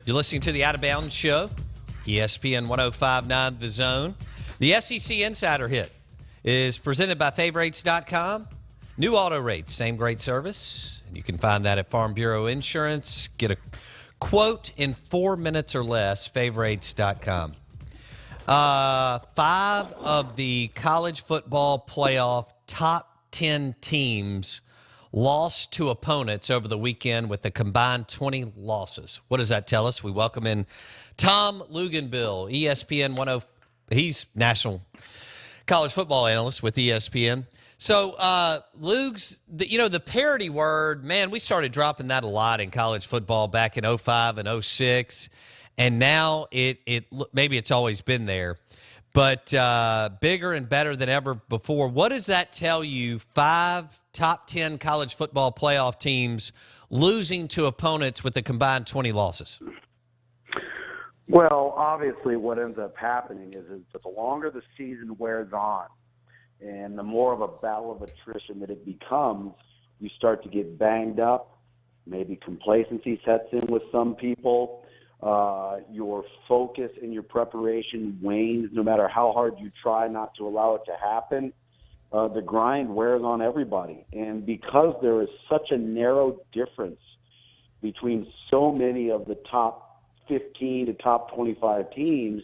You're listening to the Out of Bounds Show, ESPN 105.9 The Zone. The SEC Insider Hit is presented by favorites.com. New auto rates, same great service. And you can find that at Farm Bureau Insurance. Get a quote in 4 minutes or less, favorites.com. 5 of the college football playoff top 10 teams lost to opponents over the weekend with a combined 20 losses. What does that tell us? We welcome in Tom Luginbill, ESPN 10. He's national college football analyst with ESPN. So, Lugs, the parity word, man, we started dropping that a lot in college football back in 05 and 06, and now it maybe it's always been there, but bigger and better than ever before. What does that tell you? 5 top 10 college football playoff teams losing to opponents with a combined 20 losses. Well, obviously what ends up happening is that the longer the season wears on and the more of a battle of attrition that it becomes, you start to get banged up. Maybe complacency sets in with some people. Your focus and your preparation wanes no matter how hard you try not to allow it to happen. The grind wears on everybody. And because there is such a narrow difference between so many of the top 15 to top 25 teams,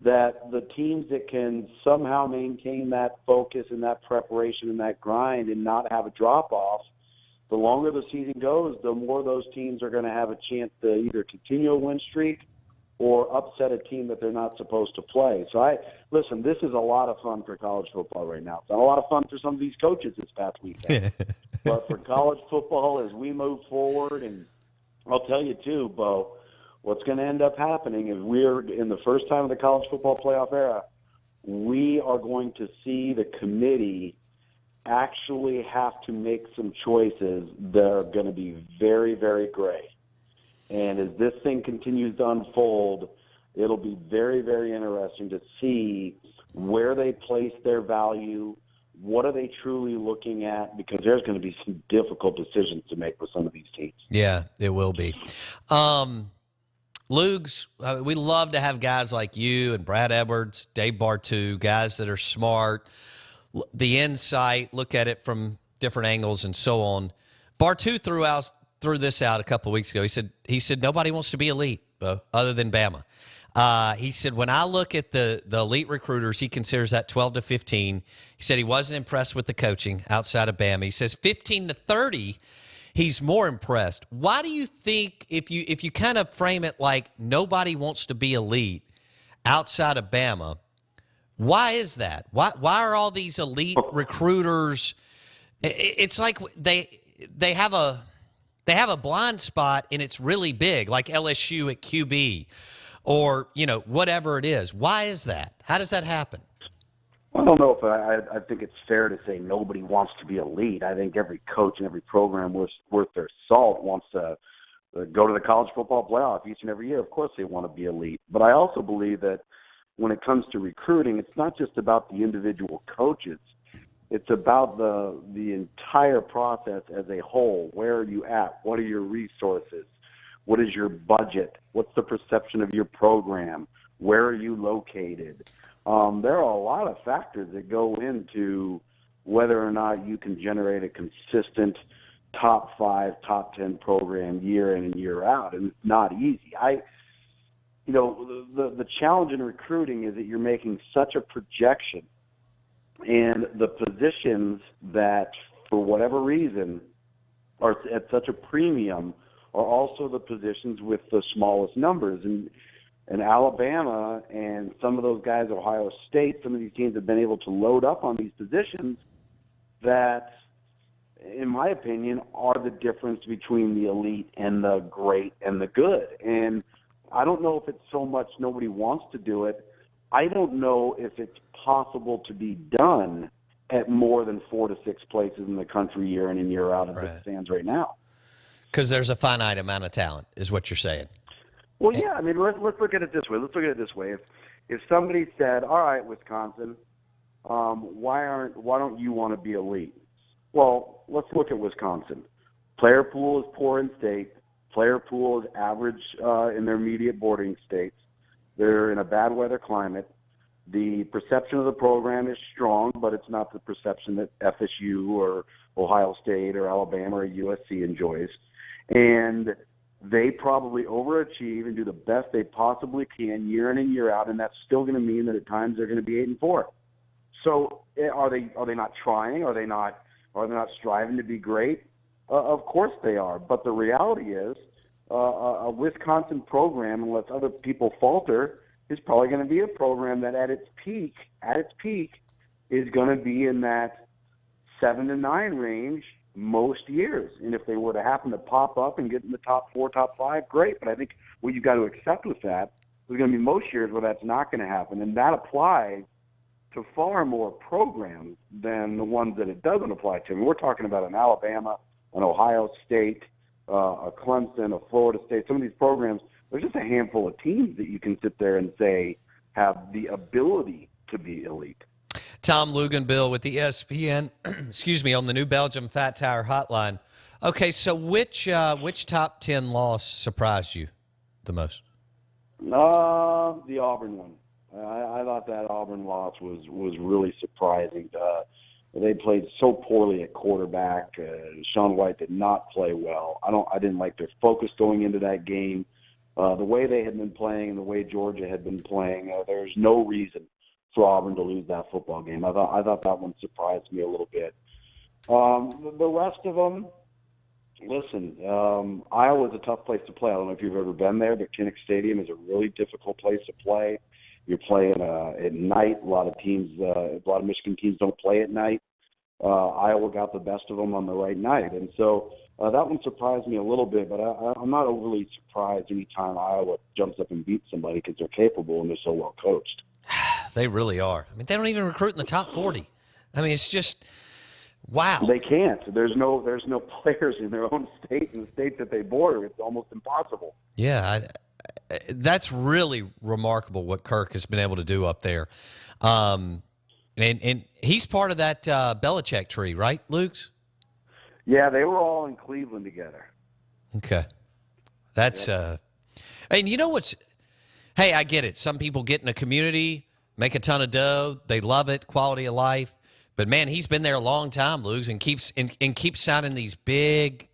that the teams that can somehow maintain that focus and that preparation and that grind and not have a drop-off, the longer the season goes, the more those teams are going to have a chance to either continue a win streak or upset a team that they're not supposed to play. So, listen, this is a lot of fun for college football right now. It's not a lot of fun for some of these coaches this past weekend. But for college football, as we move forward, and I'll tell you too, Bo, what's going to end up happening is we're in the first time of the college football playoff era, we are going to see the committee actually have to make some choices that are going to be very, very gray. And as this thing continues to unfold, it'll be very, very interesting to see where they place their value, what are they truly looking at, because there's going to be some difficult decisions to make with some of these teams. Yeah, it will be. Lugs, we love to have guys like you and Brad Edwards, Dave Bartu, guys that are smart, the insight, look at it from different angles and so on. Bartu threw this out a couple of weeks ago. He said nobody wants to be elite, other than Bama. He said, when I look at the elite recruiters, he considers that 12 to 15. He said he wasn't impressed with the coaching outside of Bama. He says 15 to 30, he's more impressed. Why do you think, if you kind of frame it like nobody wants to be elite outside of Bama, why is that? Why are all these elite recruiters? It's like they have a blind spot and it's really big, like LSU at QB or, whatever it is. Why is that? How does that happen? I don't know if I think it's fair to say nobody wants to be elite. I think every coach and every program worth their salt wants to go to the college football playoff each and every year. Of course they want to be elite. But I also believe that when it comes to recruiting, it's not just about the individual coaches. It's about the entire process as a whole. Where are you at? What are your resources? What is your budget? What's the perception of your program? Where are you located? There are a lot of factors that go into whether or not you can generate a consistent top 5, top 10 program year in and year out, and it's not easy. The challenge in recruiting is that you're making such a projection, and the positions that, for whatever reason, are at such a premium are also the positions with the smallest numbers. And Alabama and some of those guys, Ohio State, some of these teams have been able to load up on these positions that, in my opinion, are the difference between the elite and the great and the good. And I don't know if it's so much nobody wants to do it. I don't know if it's possible to be done at more than 4 to 6 places in the country year in and year out as it stands right now. Because there's a finite amount of talent, is what you're saying. Well, yeah. I mean, let's look at it this way. If somebody said, "All right, Wisconsin, why don't you want to be elite?" Well, let's look at Wisconsin. Player pool is poor in state. player pool is average in their immediate bordering states. They're in a bad weather climate. The perception of the program is strong, but it's not the perception that FSU or Ohio State or Alabama or USC enjoys. And they probably overachieve and do the best they possibly can year in and year out, and that's still going to mean that at times they're going to be 8-4. So are they not trying? Are they not striving to be great? Of course they are. But the reality is, a Wisconsin program, unless other people falter, is probably going to be a program that at its peak, is going to be in that 7-9 range most years. And if they were to happen to pop up and get in the top 4, top 5, great. But I think what you've got to accept with that, there's going to be most years where that's not going to happen. And that applies to far more programs than the ones that it doesn't apply to. I mean, we're talking about an Alabama, an Ohio State, a Clemson, a Florida State. Some of these programs, there's just a handful of teams that you can sit there and say have the ability to be elite. Tom Luginbill with the ESPN, excuse me, on the New Belgium Fat Tire Hotline. Okay, so which top 10 loss surprised you the most? The Auburn one. I thought that Auburn loss was really surprising. They played so poorly at quarterback. Shaun White did not play well. I didn't like their focus going into that game. The way they had been playing and the way Georgia had been playing, there's no reason for Auburn to lose that football game. I thought that one surprised me a little bit. The rest of them, listen, Iowa's a tough place to play. I don't know if you've ever been there, but Kinnick Stadium is a really difficult place to play. You're playing at night. A lot of Michigan teams don't play at night. Iowa got the best of them on the right night. And so that one surprised me a little bit, but I'm not overly surprised anytime Iowa jumps up and beats somebody because they're capable and they're so well coached. They really are. I mean, they don't even recruit in the top 40. I mean, it's just, wow. They can't. There's no players in their own state, in the state that they border. It's almost impossible. Yeah, that's really remarkable what Kirk has been able to do up there. And he's part of that Belichick tree, right, Luke's? Yeah, they were all in Cleveland together. Okay. That's and you know what's – hey, I get it. Some people get in a community, make a ton of dough. They love it, quality of life. But, man, he's been there a long time, Luke's, and keeps signing these big,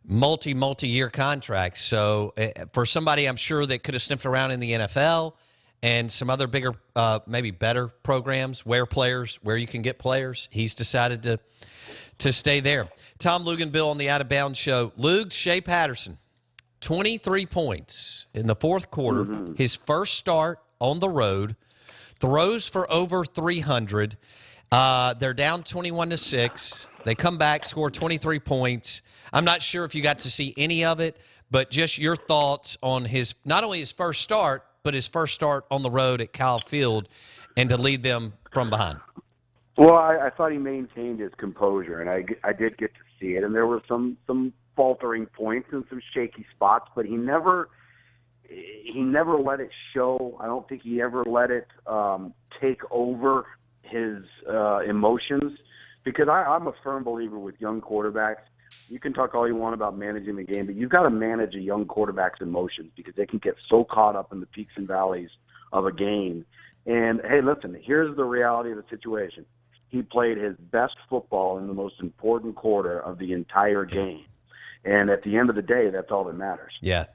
multi-year contracts. So for somebody I'm sure that could have sniffed around in the NFL and some other bigger, maybe better programs where you can get players, he's decided to stay there. Tom Luginbill on the Out of Bounds Show. Luke, Shea Patterson, 23 points in the fourth quarter. Mm-hmm. His first start on the road, throws for over 300. They're down 21-6. They come back, score 23 points. I'm not sure if you got to see any of it, but just your thoughts on not only his first start, but his first start on the road at Kyle Field and to lead them from behind. Well, I thought he maintained his composure, and I did get to see it. And there were some faltering points and some shaky spots, but he never let it show. I don't think he ever let it take over his emotions, because I'm a firm believer with young quarterbacks. You can talk all you want about managing the game, but you've got to manage a young quarterback's emotions because they can get so caught up in the peaks and valleys of a game. And, hey, listen, here's the reality of the situation. He played his best football in the most important quarter of the entire game. And at the end of the day, that's all that matters. Yeah,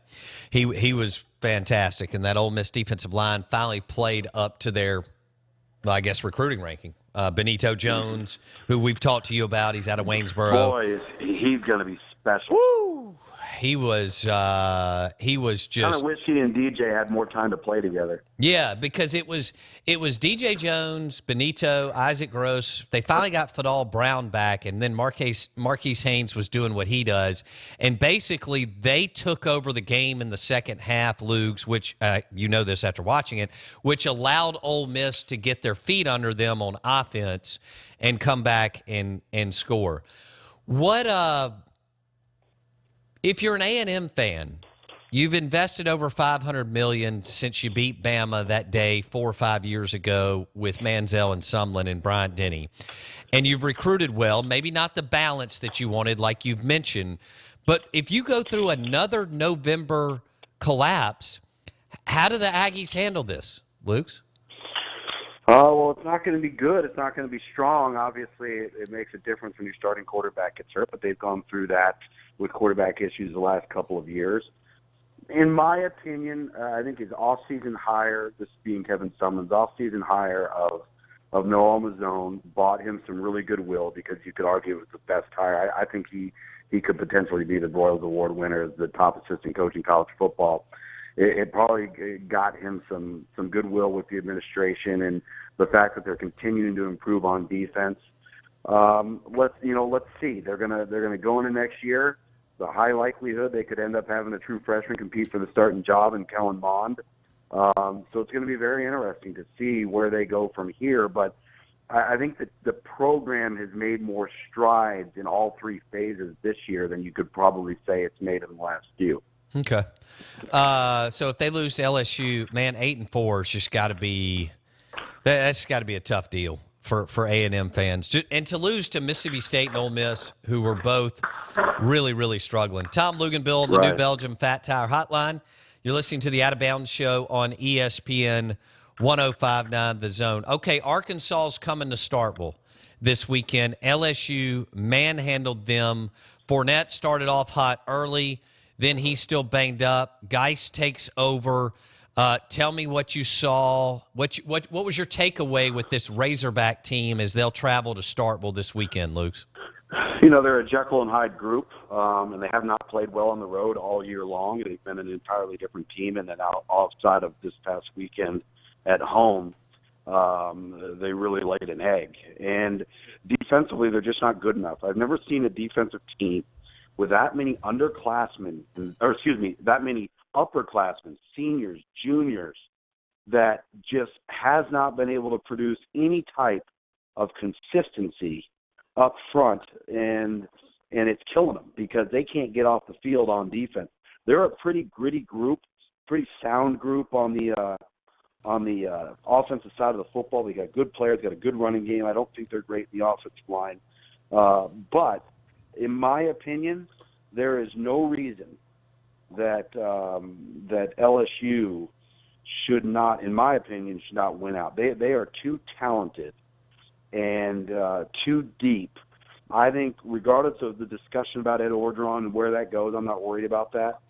he was fantastic, and that Ole Miss defensive line finally played up to their, I guess, recruiting ranking. Benito Jones, who we've talked to you about, he's out of Waynesboro. Boy, he's going to be special. Woo! He was just. Kind of wish he and DJ had more time to play together. Yeah, because it was DJ Jones, Benito, Isaac Gross. They finally got Fadal Brown back, and then Marquise Haynes was doing what he does, and basically they took over the game in the second half, Lugs, which you know this after watching it, which allowed Ole Miss to get their feet under them on offense and come back and score. If you're an A&M fan, you've invested over $500 million since you beat Bama that day 4 or 5 years ago with Manziel and Sumlin and Bryant Denny, and you've recruited well. Maybe not the balance that you wanted, like you've mentioned, But if you go through another November collapse, how do the Aggies handle this, Luke's? Well, it's not going to be good. It's not going to be strong. Obviously, it makes a difference when your starting quarterback gets hurt, but they've gone through that with quarterback issues the last couple of years. In my opinion, I think his off-season hire, this being Kevin Sumlin's off-season hire of Noel Mazzone, bought him some really goodwill because you could argue it was the best hire. I think he could potentially be the Broyles Award winner as the top assistant coach in college football. It probably got him some goodwill with the administration and the fact that they're continuing to improve on defense. Let's see. They're gonna go into next year. The high likelihood they could end up having a true freshman compete for the starting job in Kellen Mond. So it's going to be very interesting to see where they go from here. But I think that the program has made more strides in all three phases this year than you could probably say it's made in the last few. Okay. So if they lose to LSU, man, 8-4 has just got to be that's got to be a tough deal for A&M fans. And to lose to Mississippi State and Ole Miss, who were both really, really struggling. Tom Luginbill on the New Belgium Fat Tire Hotline. You're listening to the Out of Bounds Show on ESPN 105.9 The Zone. Okay, Arkansas's coming to Starkville this weekend. LSU manhandled them. Fournette started off hot early. Then he's still banged up. Geis takes over. Tell me what you saw. What was your takeaway with this Razorback team as they'll travel to Starkville this weekend, Luke? They're a Jekyll and Hyde group, and they have not played well on the road all year long. They've been an entirely different team, and then outside of this past weekend at home, they really laid an egg. And defensively, they're just not good enough. I've never seen a defensive team with that many that many upperclassmen, seniors, juniors, that just has not been able to produce any type of consistency up front, and it's killing them because they can't get off the field on defense. They're a pretty gritty group, pretty sound group on the offensive side of the football. They got good players, got a good running game. I don't think they're great in the offensive line, but in my opinion, there is no reason that LSU should not, in my opinion, should not win out. They are too talented and too deep. I think regardless of the discussion about Ed Orgeron and where that goes, I'm not worried about that.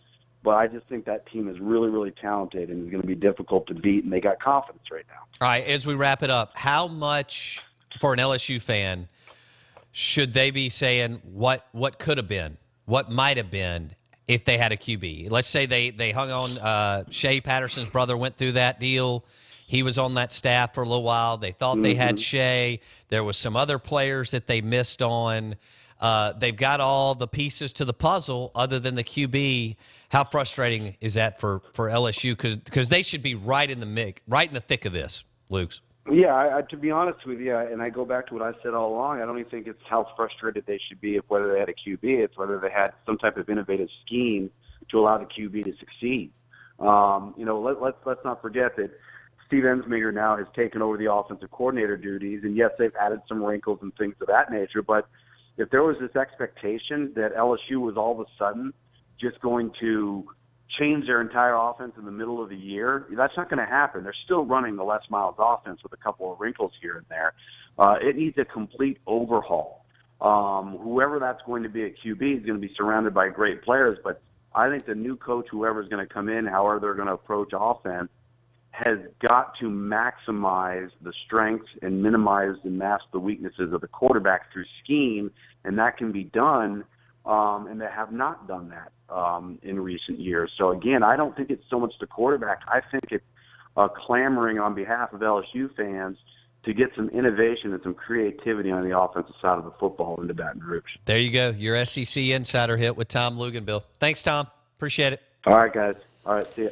But I just think that team is really, really talented and is going to be difficult to beat, and they got confidence right now. All right, as we wrap it up, how much, for an LSU fan, should they be saying what could have been, what might have been if they had a QB? Let's say they hung on. Shea Patterson's brother went through that deal. He was on that staff for a little while. They thought they had Shea. There was some other players that they missed on. They've got all the pieces to the puzzle other than the QB. How frustrating is that for LSU? Because they should be right in the thick of this, Luke. Yeah, to be honest with you, and I go back to what I said all along, I don't even think it's how frustrated they should be if whether they had a QB. It's whether they had some type of innovative scheme to allow the QB to succeed. Let's not forget that Steve Ensminger now has taken over the offensive coordinator duties, and yes, they've added some wrinkles and things of that nature, but if there was this expectation that LSU was all of a sudden just going to change their entire offense in the middle of the year, that's not going to happen. They're still running the Les Miles offense with a couple of wrinkles here and there. It needs a complete overhaul. Whoever that's going to be at QB is going to be surrounded by great players, but I think the new coach, whoever's going to come in, however they're going to approach offense, has got to maximize the strengths and minimize and mask the weaknesses of the quarterback through scheme, and that can be done, and they have not done that in recent years. So, again, I don't think it's so much the quarterback. I think it's clamoring on behalf of LSU fans to get some innovation and some creativity on the offensive side of the football into Baton Rouge. There you go, your SEC Insider Hit with Tom Luginbill. Thanks, Tom. Appreciate it. All right, guys. All right, see you.